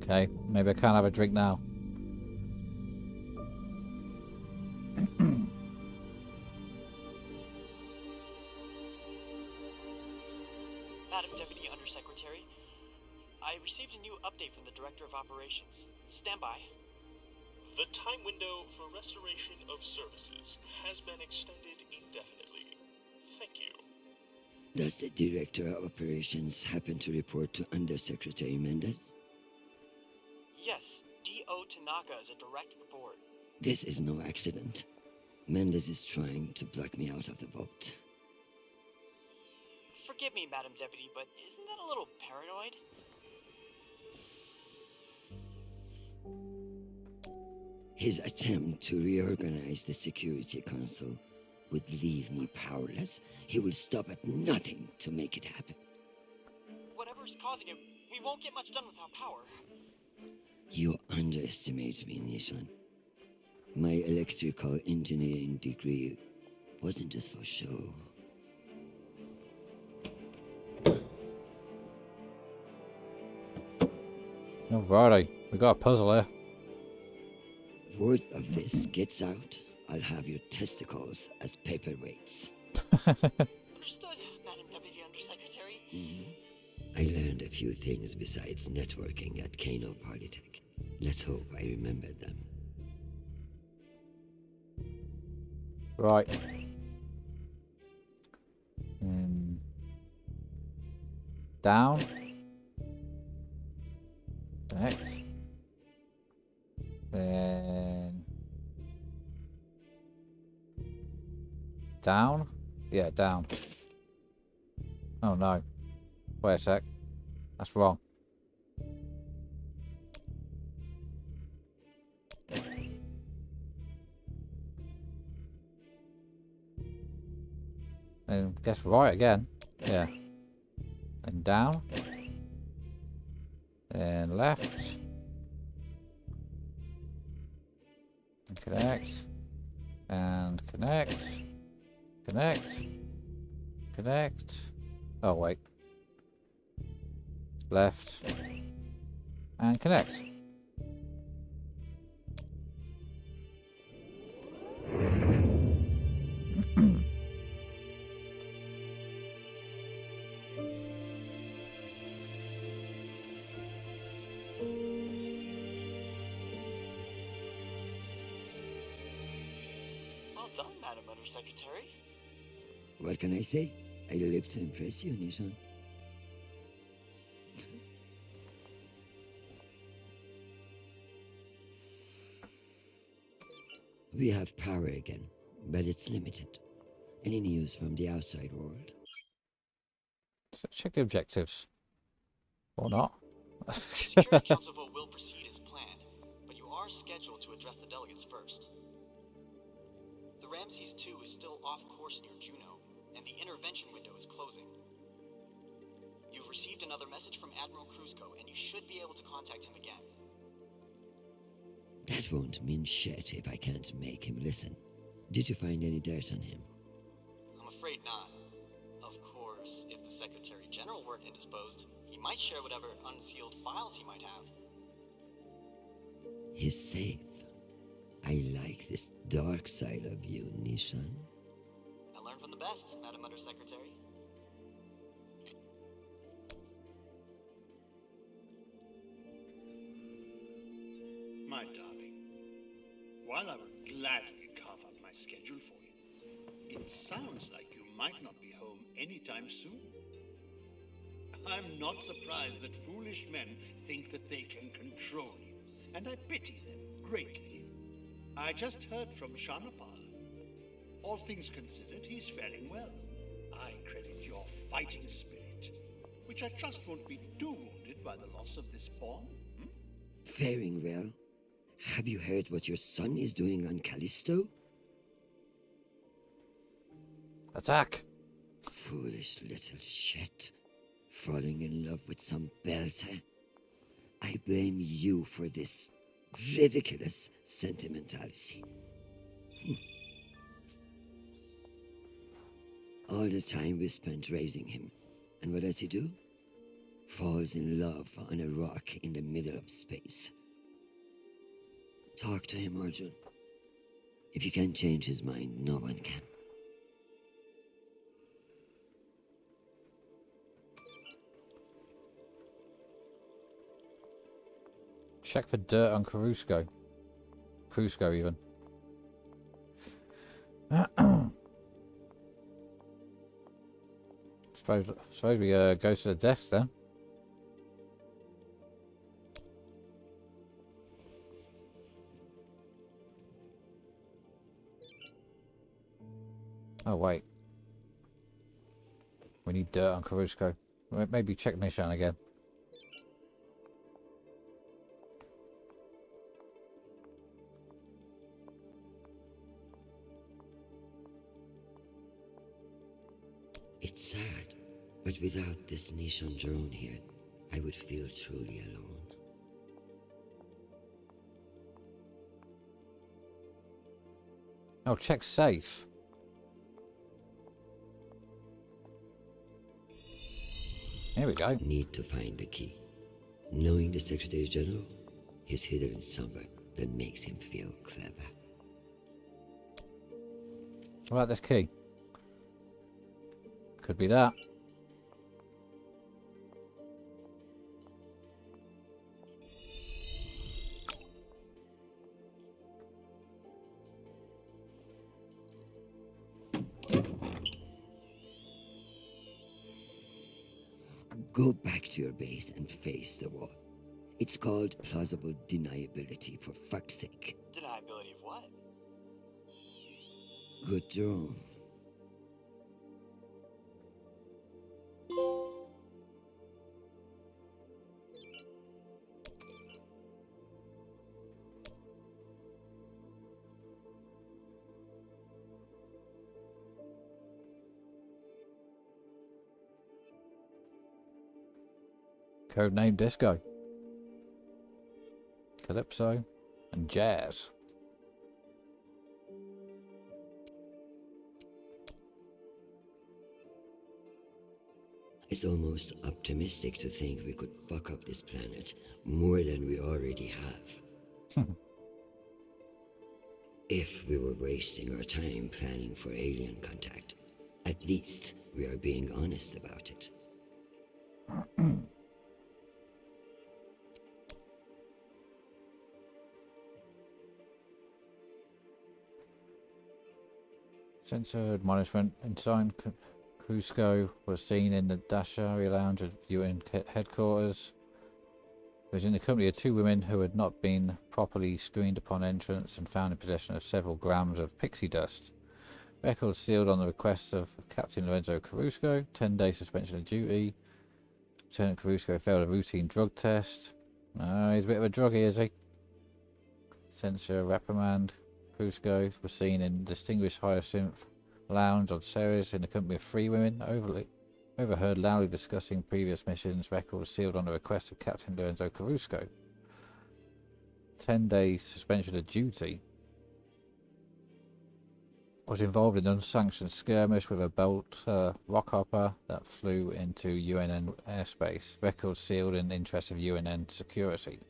Okay, maybe I can't have a drink now. Madam Deputy Undersecretary, I received a new update from the Director of Operations. Stand by. The time window for restoration of services has been extended indefinitely. Thank you. Does the Director of Operations happen to report to Undersecretary Mendez? Yes, D.O. Tanaka is a direct report. This is no accident. Mendez is trying to block me out of the vote. Forgive me, Madam Deputy, but isn't that a little paranoid? His attempt to reorganize the Security Council would leave me powerless. He will stop at nothing to make it happen. Whatever's causing it, we won't get much done without power. You underestimate me, Nishan. My electrical engineering degree wasn't just for show. Alrighty, we got a puzzle here. Word of this gets out, I'll have your testicles as paperweights. Understood, Madam Deputy Undersecretary. I learned a few things besides networking at Kano Polytech. Let's hope I remember them. Right. Down. Next. Then down? Yeah, down. Oh no. Wait a sec. That's wrong. And guess right again. Yeah. And down. And left. And connect. And connect. Connect. Connect. Oh, wait. Left. And connect. Well done, Madam Undersecretary. What can I say? I live to impress you, Nishan. We have power again, but it's limited. Any news from the outside world? So check the objectives. Or not. The Security Council vote will proceed as planned, but you are scheduled to address the delegates first. The Ramses 2 is still off course near Juno, and the intervention window is closing. You've received another message from Admiral Kruzko, and you should be able to contact him again. That won't mean shit if I can't make him listen. Did you find any dirt on him? I'm afraid not. Of course, if the Secretary General weren't indisposed, he might share whatever unsealed files he might have. He's safe. I like this dark side of you, Nishan. I learned from the best, Madam Undersecretary. My darling, while I would gladly carve up my schedule for you, it sounds like you might not be home anytime soon. I'm not surprised that foolish men think that they can control you, and I pity them greatly. I just heard from Shanapal. All things considered, he's faring well. I credit your fighting spirit, which I trust won't be too wounded by the loss of this pawn. Faring well? Have you heard what your son is doing on Callisto? Attack. Foolish little shit. Falling in love with some belter. I blame you for this ridiculous sentimentality. All the time we spent raising him. And what does he do? falls in love on a rock in the middle of space. Talk to him, Arjun. If you can't change his mind, no one can. Check for dirt on Crusko. Crusko, even. Suppose we go to the desk then. Oh wait, we need dirt on Crusko. Maybe check mission again. It's sad, but without this Nishan drone here, I would feel truly alone. Oh, check safe. Here we go. Need to find the key. Knowing the Secretary General, he's hidden somewhere that makes him feel clever. What about this key? Could be that. Go back to your base and face the wall. It's called plausible deniability, for fuck's sake. Deniability of what? Good drone. Codename Disco. Calypso and Jazz. It's almost optimistic to think we could fuck up this planet more than we already have. If we were wasting our time planning for alien contact, at least we are being honest about it. Sensor admonishment. Inside Crusko was seen in the Dashari lounge at UN headquarters. He was in the company of two women who had not been properly screened upon entrance and found in possession of several grams of pixie dust. Records sealed on the request of Captain Lorenzo Crusko. 10-day suspension of duty. Lieutenant Crusko failed a routine drug test. He's a bit of a druggie, is he? Sensor reprimand. Crusko was seen in Distinguished Hyacinth Lounge on Ceres in the company of three women. Overheard loudly discussing previous missions. Records sealed on the request of Captain Lorenzo Crusko. 10-day suspension of duty. Was involved in an unsanctioned skirmish with a bolt rockhopper that flew into UNN airspace. Records sealed in the interest of UNN security.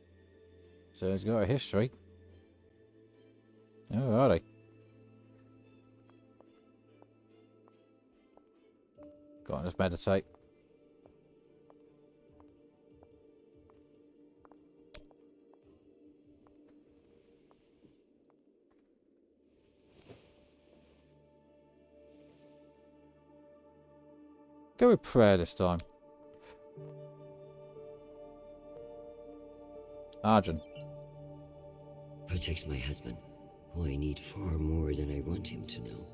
So he's got a history. Alrighty. Go on, let's meditate. Go with prayer this time. Arjun. Protect my husband, who I need far more than I want him to know.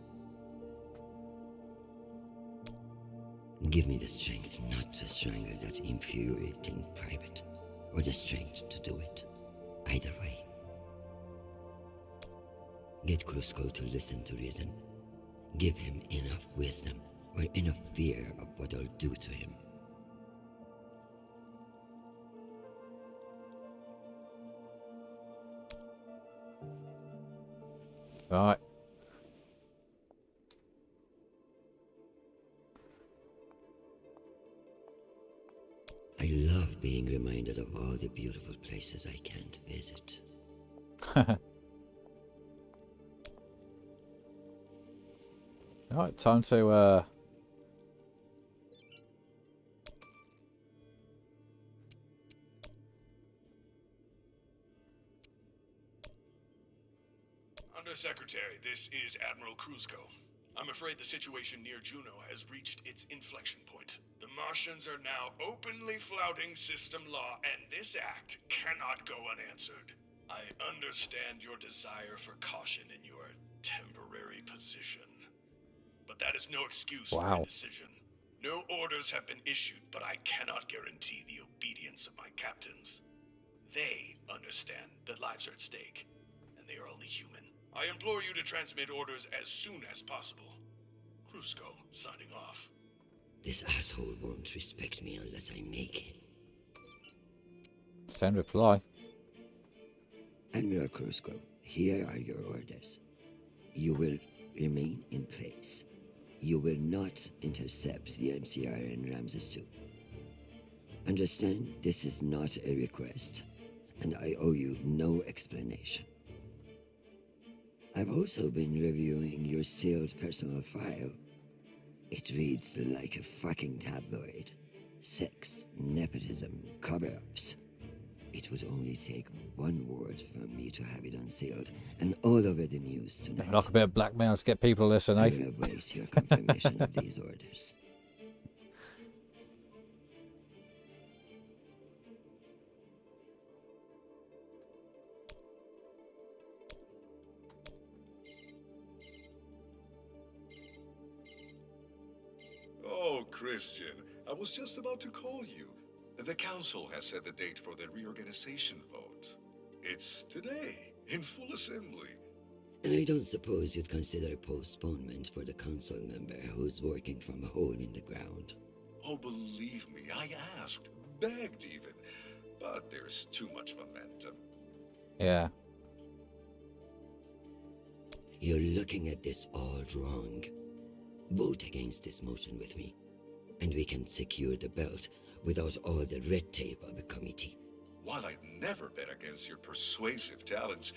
Give me the strength not to strangle that infuriating private, or the strength to do it. Either way. Get Crusko to listen to reason. Give him enough wisdom, or enough fear of what I'll do to him. Right. I being reminded of all the beautiful places I can't visit. Alright, time to Undersecretary, this is Admiral Kruzko. I'm afraid the situation near Juno has reached its inflection point. The Martians are now openly flouting system law, and this act cannot go unanswered. I understand your desire for caution in your temporary position, but that is no excuse for Wow. indecision. No orders have been issued, but I cannot guarantee the obedience of my captains. They understand that lives are at stake, and they are only human. I implore you to transmit orders as soon as possible. Kruzko, signing off. This asshole won't respect me unless I make him. send reply. Admiral Kruzko, here are your orders. You will remain in place. You will not intercept the MCR in Ramses 2. Understand, this is not a request, and I owe you no explanation. I've also been reviewing your sealed personal file. It reads like a fucking tabloid. Sex, nepotism, cover-ups. It would only take one word from me to have it unsealed and all over the news tonight. Like a bit of blackmail to get people to listen, I eh? will await your confirmation of these orders. Oh, Christian, I was just about to call you. The council has set the date for the reorganization vote. It's today, in full assembly. And I don't suppose you'd consider postponement for the council member who's working from a hole in the ground. Oh, believe me, I asked, begged even. But there's too much momentum. Yeah. You're looking at this all wrong. Vote against this motion with me, and we can secure the belt without all the red tape of a committee. While I'd never bet against your persuasive talents,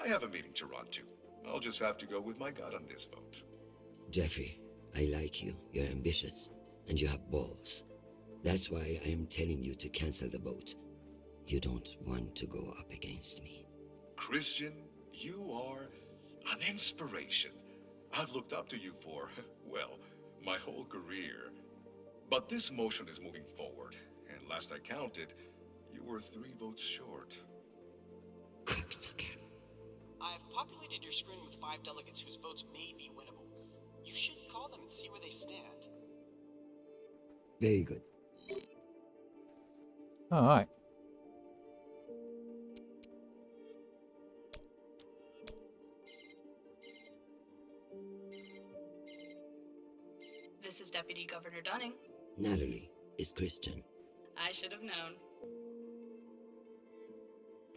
I have a meeting to run to. I'll just have to go with my gut on this vote. Jeffrey, I like you. You're ambitious, and you have balls. That's why I am telling you to cancel the vote. You don't want to go up against me. Christian, you are an inspiration. I've looked up to you for, well, my whole career. But this motion is moving forward, and last I counted, you were 3 votes short. Cocksucker. I've populated your screen with 5 delegates whose votes may be winnable. You should call them and see where they stand. Very good. Alright. This is Deputy Governor Dunning. Natalie is Christian. I should have known.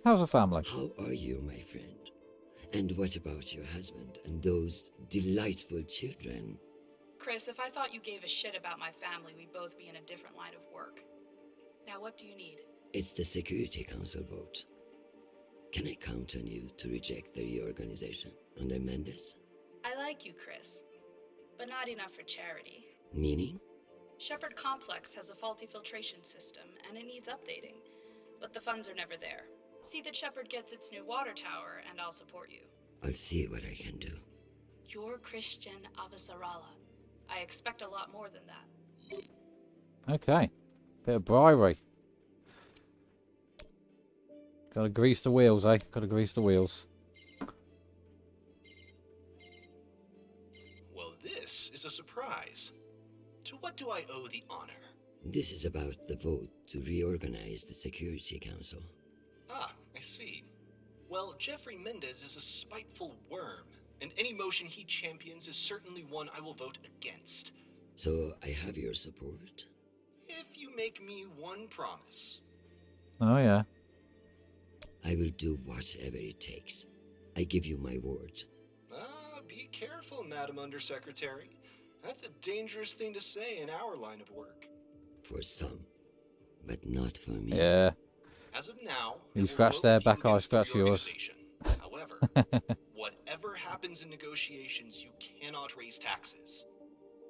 How's the family? How are you, my friend? And what about your husband and those delightful children? Chris, if I thought you gave a shit about my family, we'd both be in a different line of work. Now, what do you need? It's the Security Council vote. Can I count on you to reject the reorganization under Mendes? I like you, Chris, but not enough for charity. Meaning? Shepard Complex has a faulty filtration system, and it needs updating. But the funds are never there. See that Shepard gets its new water tower, and I'll support you. I'll see what I can do. You're Christian Avasarala. I expect a lot more than that. Okay. Bit of bribery. Gotta grease the wheels, eh? Gotta grease the wheels. Well, this is a surprise. To what do I owe the honor? This is about the vote to reorganize the Security Council. Ah, I see. Well, Jeffrey Mendez is a spiteful worm, and any motion he champions is certainly one I will vote against. So I have your support? If you make me one promise. Oh, yeah. I will do whatever it takes. I give you my word. Ah, be careful, Madam Undersecretary. That's a dangerous thing to say in our line of work. For some. but not for me. Yeah. As of now, You I scratch will their vote you back, I against the scratch yours. reorganization. However, whatever happens in negotiations, you cannot raise taxes.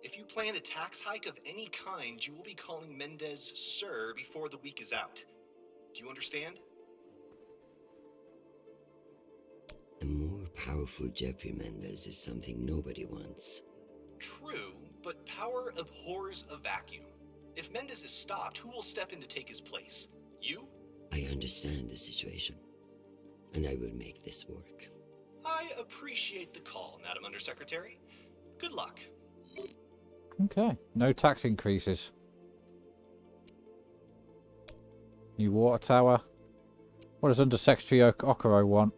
If you plan a tax hike of any kind, you will be calling Mendez Sir before the week is out. Do you understand? A more powerful Jeffrey Mendez is something nobody wants. True, but power abhors a vacuum. If Mendez is stopped, who will step in to take his place? You? I understand the situation, and I will make this work. I appreciate the call, Madam Undersecretary. Good luck. Okay. No tax increases. New water tower. What does Undersecretary Okoro want?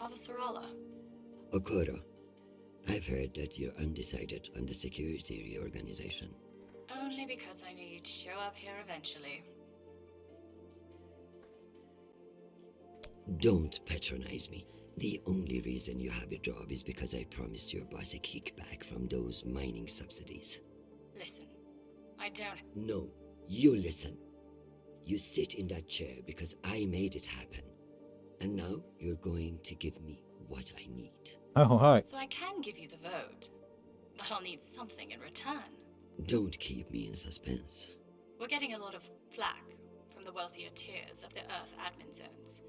Avasarala. Okoro, I've heard that you're undecided on the security reorganization. Only because I need to show up here eventually. Don't patronize me. The only reason you have a job is because I promised your boss a kickback from those mining subsidies. Listen, I don't... No, you listen. You sit in that chair because I made it happen. And now you're going to give me what I need. Oh, hi. So I can give you the vote, but I'll need something in return. Don't keep me in suspense. We're getting a lot of flack from the wealthier tiers of the Earth admin zones.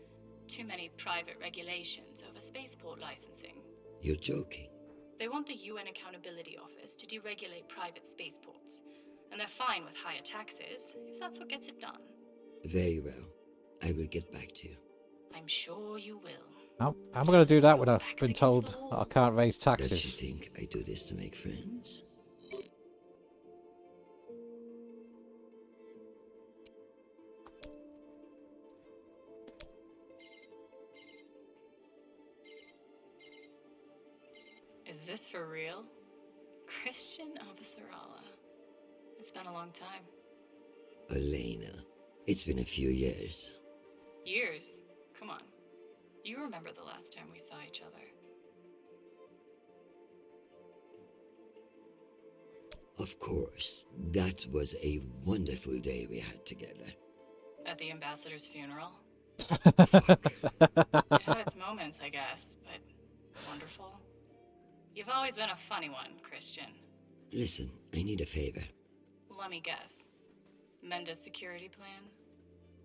Too many private regulations over spaceport licensing. You're joking. They want the UN Accountability Office to deregulate private spaceports, and they're fine with higher taxes if that's what gets it done. Very well. I will get back to you. I'm sure you will. How am I going to do that when I've Backs been against told the wall. that I can't raise Does she taxes? think I do this to make friends? Is this for real? Christian Avasarala. It's been a long time. Elena, it's been a few years. Years? Come on. You remember the last time we saw each other. Of course, that was a wonderful day we had together. At the ambassador's funeral? Fuck. It had its moments, I guess, but wonderful. You've always been a funny one, Christian. Listen, I need a favor. Let me guess. Mendez security plan?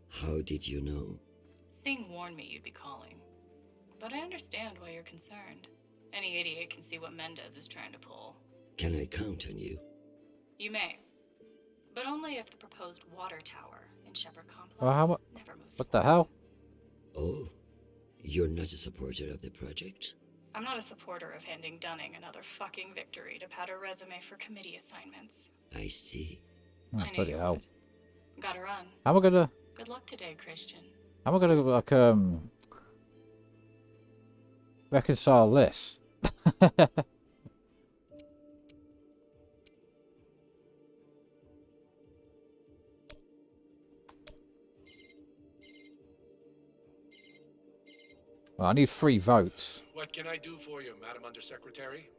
How did you know? Singh warned me you'd be calling. But I understand why you're concerned. Any idiot can see what Mendez is trying to pull. Can I count on you? You may. But only if the proposed water tower in Shepherd Complex Well, how never moves what the forward. hell? Oh, you're not a supporter of the project? I'm not a supporter of handing Dunning another fucking victory to pad her resume for committee assignments. I see. Oh, I knew bloody you hell. would. Gotta run. How am I gonna? Good luck today, Christian. How am I gonna like reconcile this? Well, I need 3 votes. What can I do for you, Madam Undersecretary?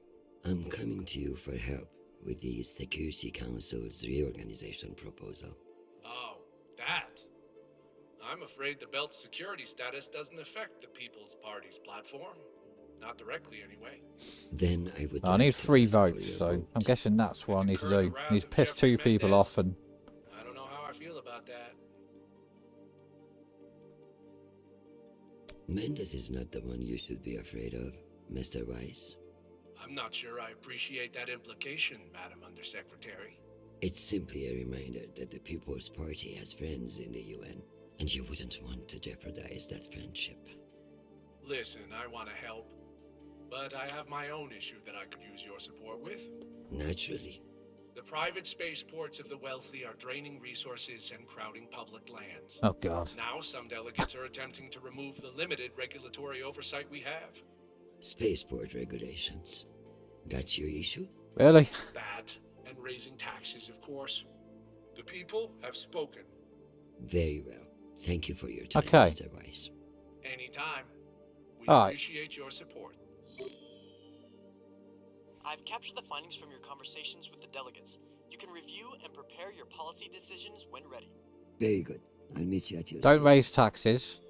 I'm coming to you for help with the Security Council's reorganization proposal. Oh, that. I'm afraid the belt's security status doesn't affect the People's Party's platform. Not directly, anyway. Then I would I like need to 3 ask for votes, your so vote. I'm guessing that's what I need to Concur do. the wrath I need to of piss Jeffrey 2 people Mendez. off and... I don't know how I feel about that. Mendez is not the one you should be afraid of, Mr. Weiss. I'm not sure I appreciate that implication, Madam Undersecretary. It's simply a reminder that the People's Party has friends in the UN, and you wouldn't want to jeopardize that friendship. Listen, I want to help, but I have my own issue that I could use your support with. Naturally. The private spaceports of the wealthy are draining resources and crowding public lands. Oh, God. Now some delegates are attempting to remove the limited regulatory oversight we have. Spaceport regulations. That's your issue? Really? That, and raising taxes, of course. The people have spoken. Very well. Thank you for your time, Okay. Mr. Weiss. Anytime. We All right. appreciate your support. I've captured the findings from your conversations with the delegates. You can review and prepare your policy decisions when ready. Very good. I'll meet you at your Don't station. raise taxes.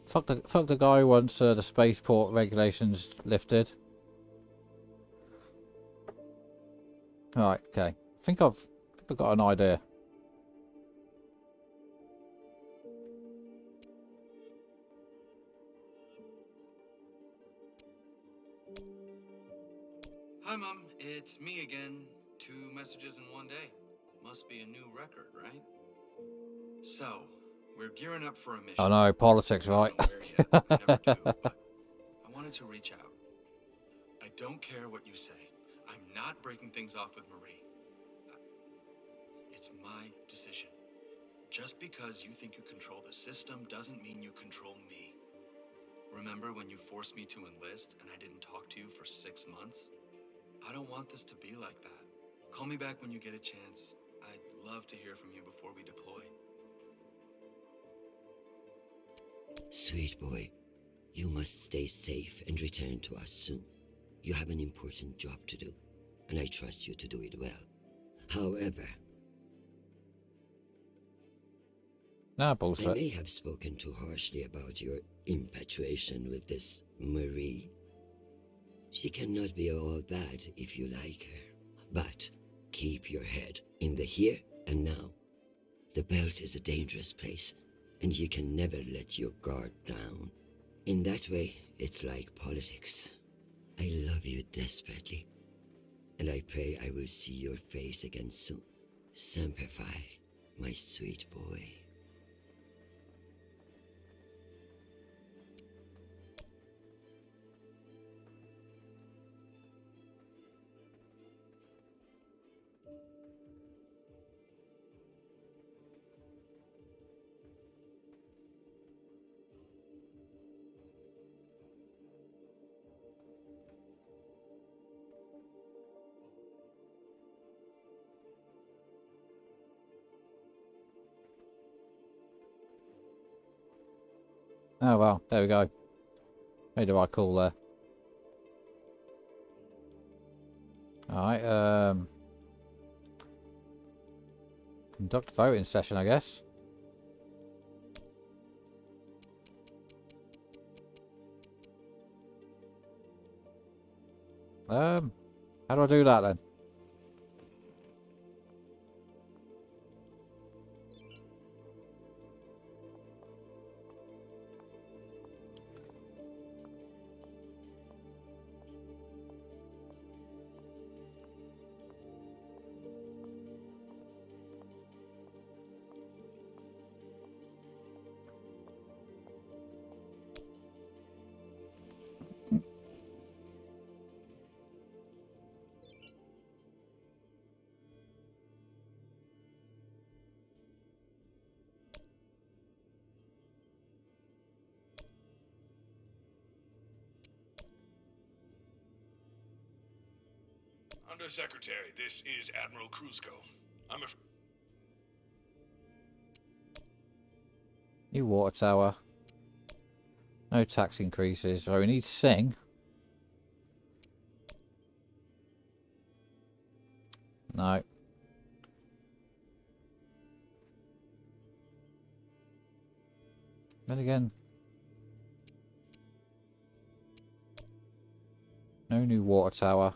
Fuck the guy who wants the spaceport regulations lifted. Alright, okay. I think I've got an idea. Hi, Mom. It's me again. 2 messages in one day. Must be a new record, right? So, we're gearing up for a mission. I know, politics, I right? don't know where yet. I never do, but I wanted to reach out. I don't care what you say. I'm not breaking things off with Marie. It's my decision. Just because you think you control the system doesn't mean you control me. Remember when you forced me to enlist and I didn't talk to you for 6 months? I don't want this to be like that. Call me back when you get a chance. I'd love to hear from you before we deploy. Sweet boy, you must stay safe and return to us soon. You have an important job to do, and I trust you to do it well. However, Nah, I bullshit. may have spoken too harshly about your infatuation with this Marie. She cannot be all bad if you like her. But keep your head in the here and now. The belt is a dangerous place, and you can never let your guard down. In that way, it's like politics. I love you desperately, and I pray I will see your face again soon. Semper Fi, my sweet boy. Oh well, there we go. Made the right call there. Alright, conduct voting session, I guess. How do I do that then? Undersecretary, this is Admiral Kruzko. I'm a... New water tower. No tax increases. So we need to sing. No. Then again. No new water tower.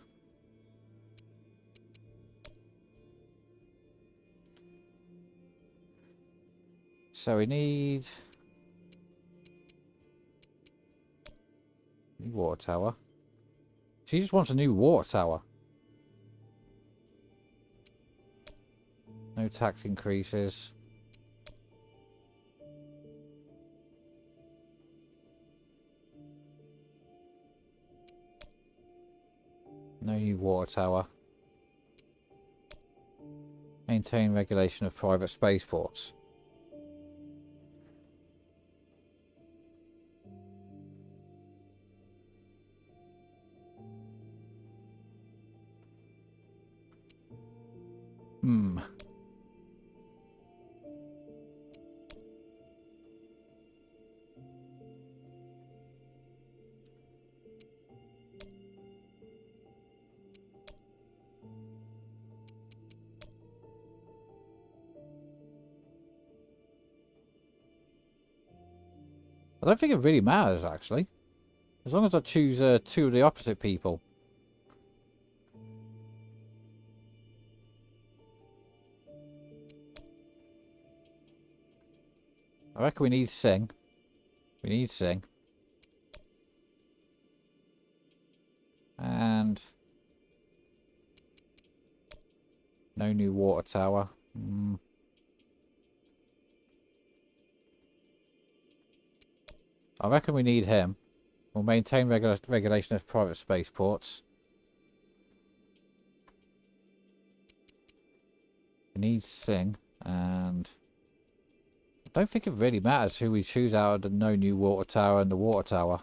So we need new water tower. She just wants a new water tower. No tax increases. No new water tower. Maintain regulation of private spaceports. Hmm. I don't think it really matters, actually. As long as I choose two of the opposite people. I reckon we need Sing. We need Sing. And no new water tower. I reckon we need him. We'll maintain regulation of private spaceports. We need Sing, and I don't think it really matters who we choose out of the no new water tower and the water tower.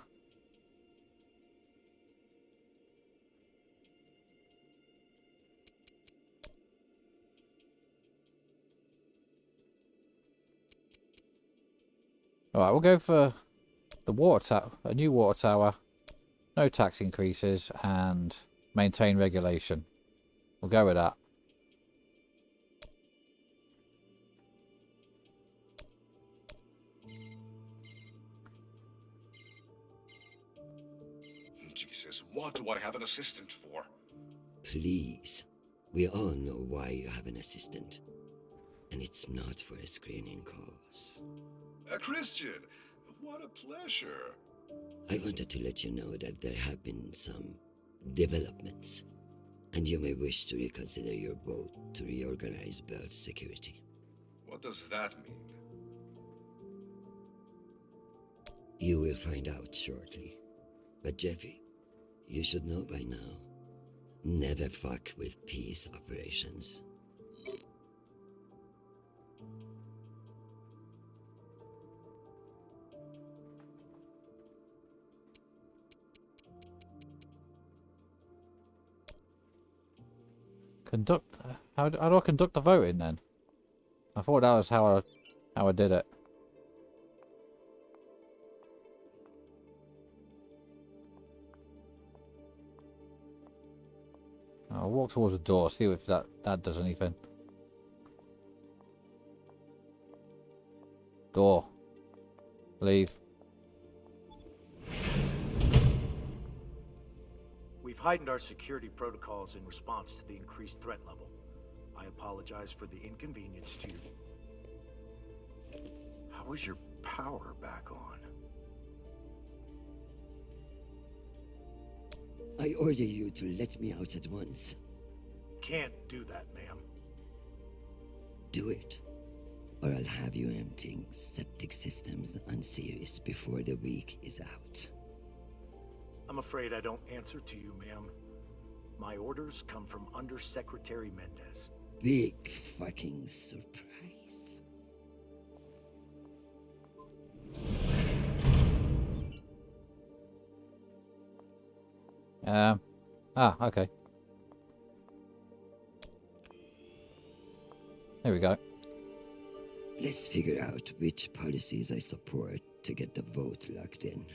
Alright, we'll go for the water tower, a new water tower, no tax increases, and maintain regulation. We'll go with that. Jesus, what do I have an assistant for? Please. We all know why you have an assistant. And it's not for a screening cause. Christian, what a pleasure. I wanted to let you know that there have been some developments, and you may wish to reconsider your vote to reorganize Bell's security. What does that mean? You will find out shortly. But Jeffy, you should know by now. Never fuck with peace operations. Conduct. How do I conduct the voting then? I thought that was how I did it. I'll walk towards the door, see if that does anything. Door. Leave. We've heightened our security protocols in response to the increased threat level. I apologize for the inconvenience to you. How is your power back on? I order you to let me out at once. Can't do that, ma'am. Do it, or I'll have you emptying septic systems on Sirius before the week is out. I'm afraid I don't answer to you, ma'am. My orders come from Undersecretary Mendez. Big fucking surprise. Okay. There we go. Let's figure out which policies I support to get the vote locked in.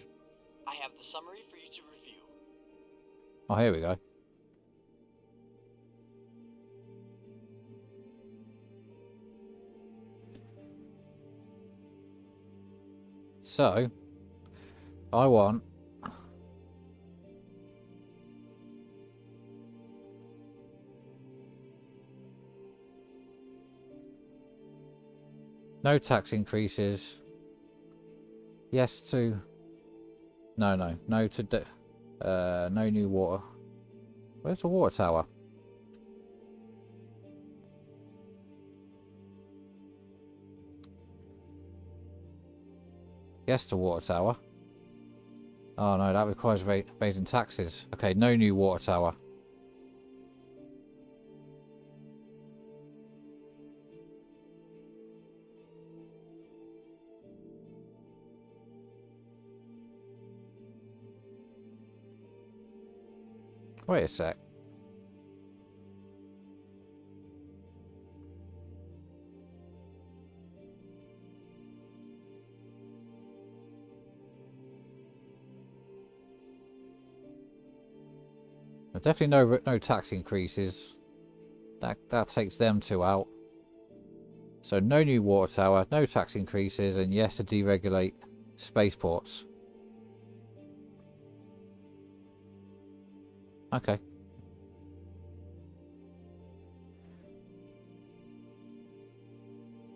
I have the summary for you to review. Oh, here we go. So, I want no tax increases. Yes to... No. No to... no new water. Where's the water tower? Yes to water tower. Oh no, that requires raising taxes. Okay, no new water tower. Wait a sec. Definitely no tax increases. That takes them two out. So no new water tower, no tax increases, and yes to deregulate spaceports. Okay.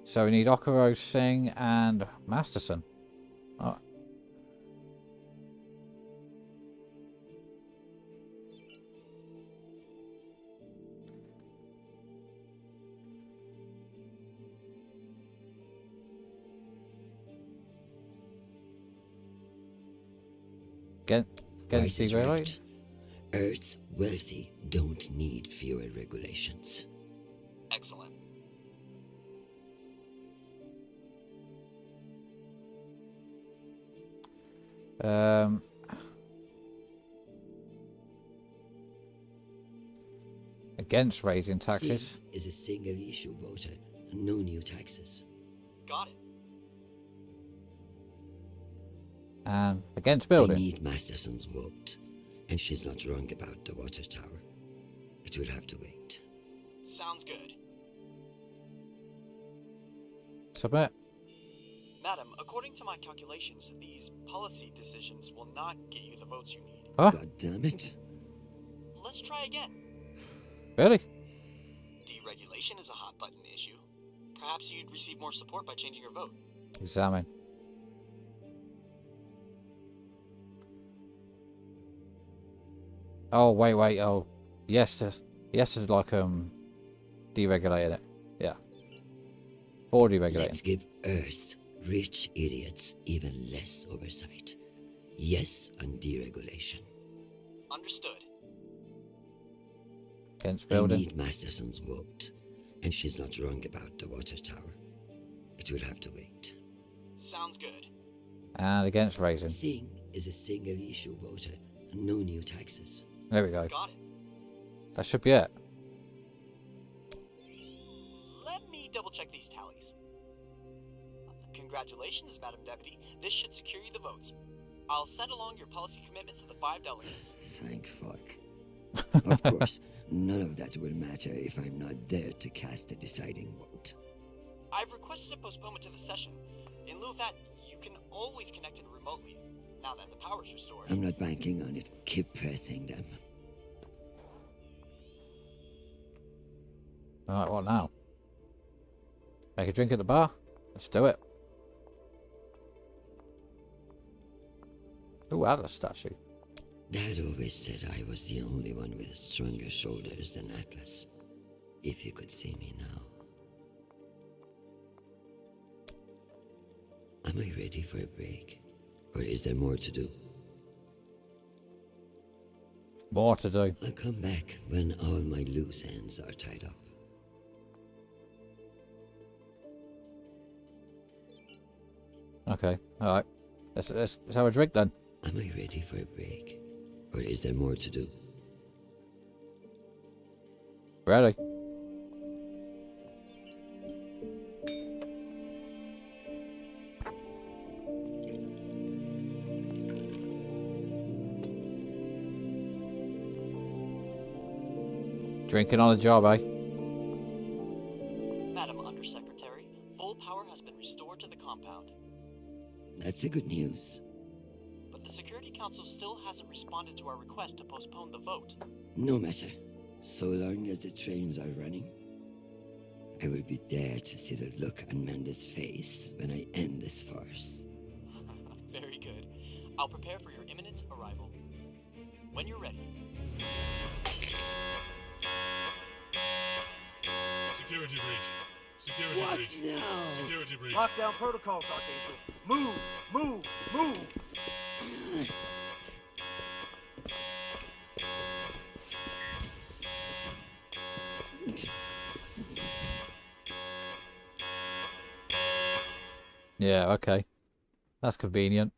So we need Okuro, Singh, and Masterson. Oh. Against Price is the right. Earth's wealthy don't need fewer regulations. Excellent. Against raising taxes. Singh is a single-issue voter. No new taxes. Got it. And against I building. need Masterson's vote. And she's not wrong about the water tower. It will have to wait. Sounds good. Submit. Madam, according to my calculations, these policy decisions will not get you the votes you need. Huh? God damn it. Let's try again. Really? Deregulation is a hot button issue. Perhaps you'd receive more support by changing your vote. Examine. Oh, wait. Oh, yes, yes, is like, deregulated it. Yeah. For deregulating. Let's give Earth rich idiots even less oversight. Yes on deregulation. Understood. Against I building. need Masterson's vote. And she's not wrong about the water tower. It will have to wait. Sounds good. And against raising. Singh is a single-issue voter. No new taxes. There we go. Got it. That should be it. Let me double check these tallies. Congratulations, Madam Deputy. This should secure you the votes. I'll send along your policy commitments to the 5 delegates. Thank fuck. Of course, none of that will matter if I'm not there to cast the deciding vote. I've requested a postponement to the session. In lieu of that, you can always connect in remotely, now that the power's restored. I'm not banking on it. Keep pressing them. Alright, what now? Make a drink at the bar? Let's do it. Ooh, Atlas statue. Dad always said I was the only one with stronger shoulders than Atlas. If you could see me now. Am I ready for a break? Or is there more to do? More to do. I'll come back when all my loose ends are tied up. Okay, alright. Let's have a drink then. Am I ready for a break? Or is there more to do? Ready. Drinking on the job, eh? Madam Undersecretary, full power has been restored to the compound. That's the good news. But the Security Council still hasn't responded to our request to postpone the vote. No matter. So long as the trains are running, I will be there to see the look on Amanda's face when I end this farce. Very good. I'll prepare for your imminent arrival. When you're ready. Security breach. Security What breach. now? Security breach. Lock down protocols, Archangel. Move! Yeah, okay. That's convenient.